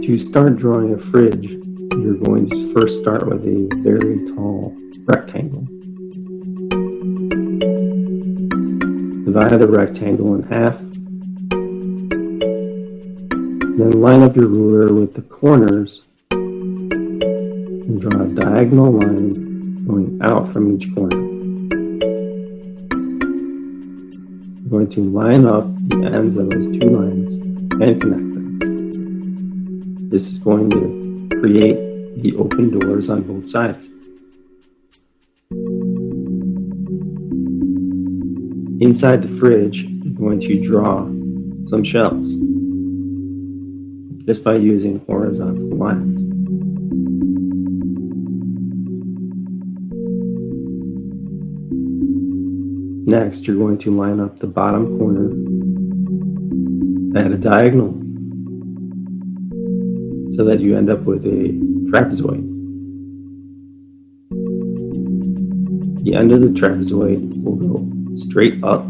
To start drawing a fridge, you're going to first start with a very tall rectangle. Divide the rectangle in half. Then line up your ruler with the corners and draw a diagonal line going out from each corner. You're going to line up the ends of those two lines and connect them. This is going to create the open doors on both sides. Inside the fridge, you're going to draw some shelves just by using horizontal lines. Next, you're going to line up the bottom corner at a diagonal so that you end up with a trapezoid. The end of the trapezoid will go straight up,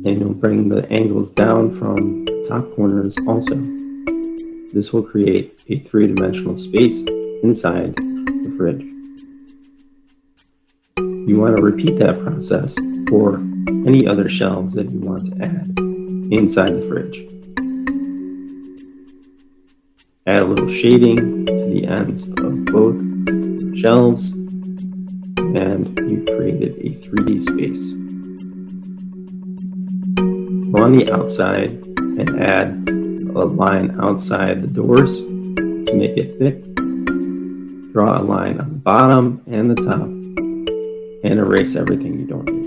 and you'll bring the angles down from the top corners also. This will create a three-dimensional space inside the fridge. You want to repeat that process for any other shelves that you want to add inside the fridge. Add a little shading to the ends of both shelves, and you've created a 3D space. Go on the outside and add a line outside the doors to make it thick. Draw a line on the bottom and the top, and erase everything you don't need.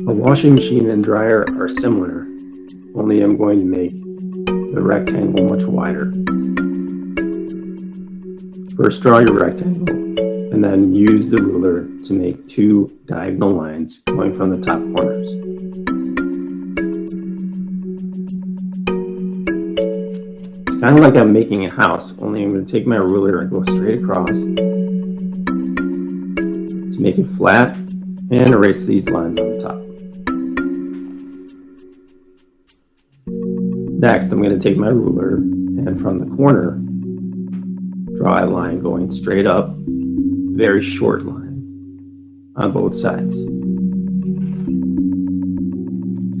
A washing machine and dryer are similar, only I'm going to make the rectangle much wider. First draw your rectangle, and then use the ruler to make two diagonal lines going from the top corners. It's kind of like I'm making a house, only I'm going to take my ruler and go straight across to make it flat and erase these lines on the top. Next, I'm going to take my ruler and from the corner, draw a line going straight up, very short line on both sides.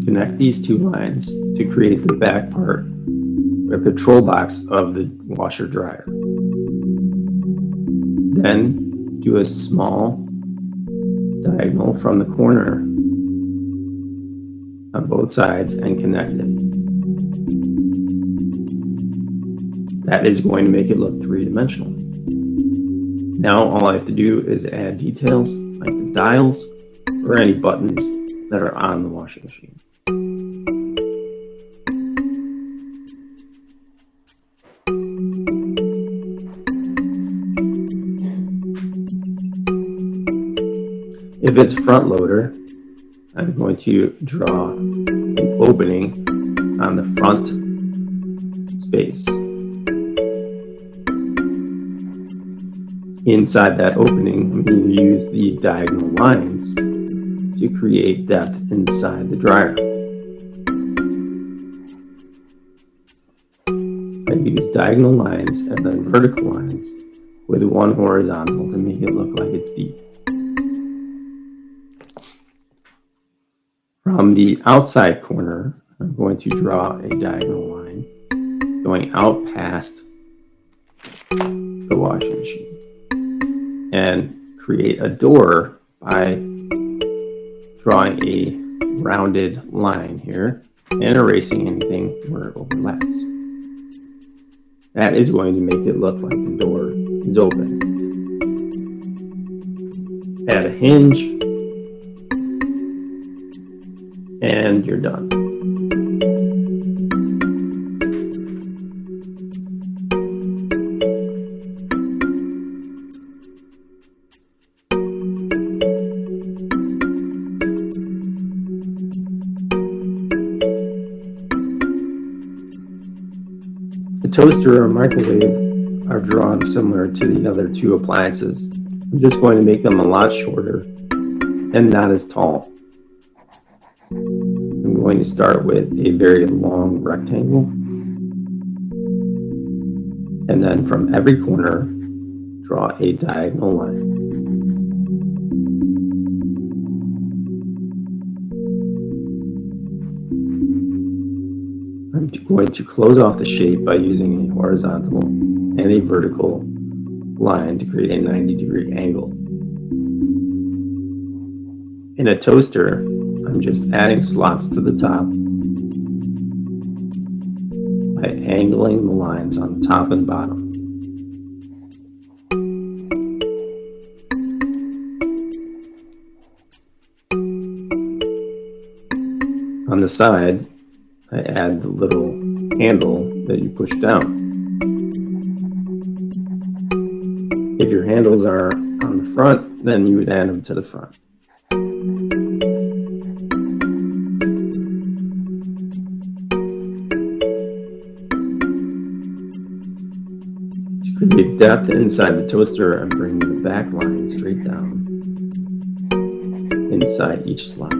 Connect these two lines to create the back part, or control box of the washer dryer. Then do a small diagonal from the corner on both sides and connect it. That is going to make it look three-dimensional. Now all I have to do is add details like the dials or any buttons that are on the washing machine. If it's front loader, I'm going to draw an opening on the front space. Inside that opening, I'm going to use the diagonal lines to create depth inside the dryer. I use diagonal lines and then vertical lines with one horizontal to make it look like it's deep. From the outside corner, I'm going to draw a diagonal line going out past the washing machine and create a door by drawing a rounded line here and erasing anything where it overlaps. That is going to make it look like the door is open. Add a hinge and you're done. The toaster or microwave are drawn similar to the other two appliances. I'm just going to make them a lot shorter and not as tall. I'm going to start with a very long rectangle, and then from every corner, draw a diagonal line. I'm going to close off the shape by using a horizontal and a vertical line to create a 90-degree angle. In a toaster, I'm just adding slots to the top by angling the lines on the top and bottom. On the side, I add the little handle that you push down. If your handles are on the front, then you would add them to the front. To create depth inside the toaster, I'm bringing the back line straight down inside each slot.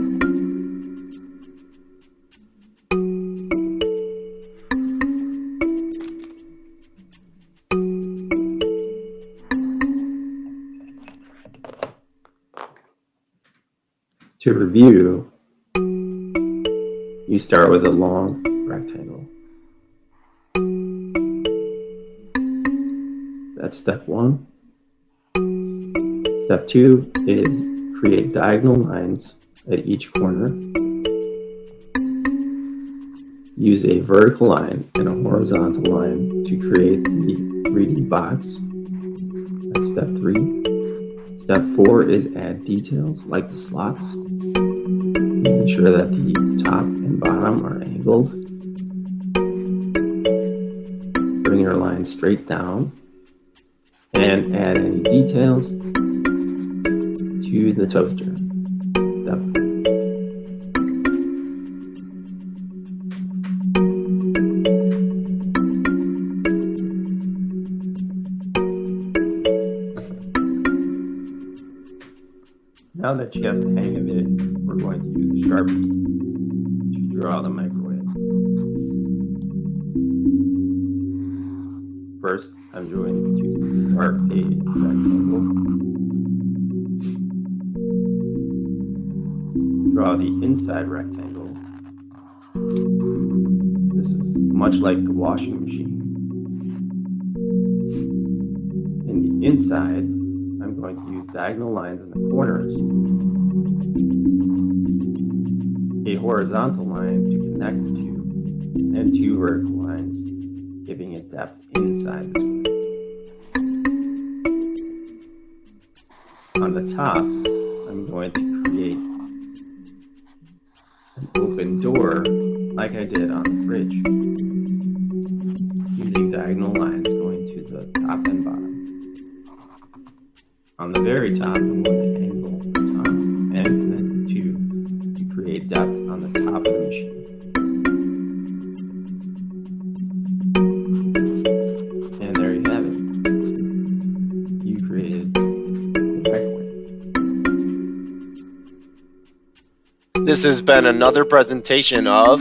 To review, you start with a long rectangle. That's step one. Step two is create diagonal lines at each corner. Use a vertical line and a horizontal line to create the 3D box. That's step three. Step four is add details like the slots, making sure that the top and bottom are angled. Bring your line straight down and add any details to the toaster. Step four. Now that you got the hang of it, we're going to use a Sharpie to draw the microwave. First, I'm going to start a rectangle. Draw the inside rectangle. This is much like the washing machine. In the inside, I'm going to use diagonal lines in the corners, a horizontal line to connect the two, and two vertical lines, giving it depth inside the square. On the top, I'm going to create an open door like I did on the fridge, using diagonal lines going to the top and bottom. On the very top, I'm going to angle the top and connect the two to create depth on the top of the machine. And there you have it. You created the microwave. This has been another presentation of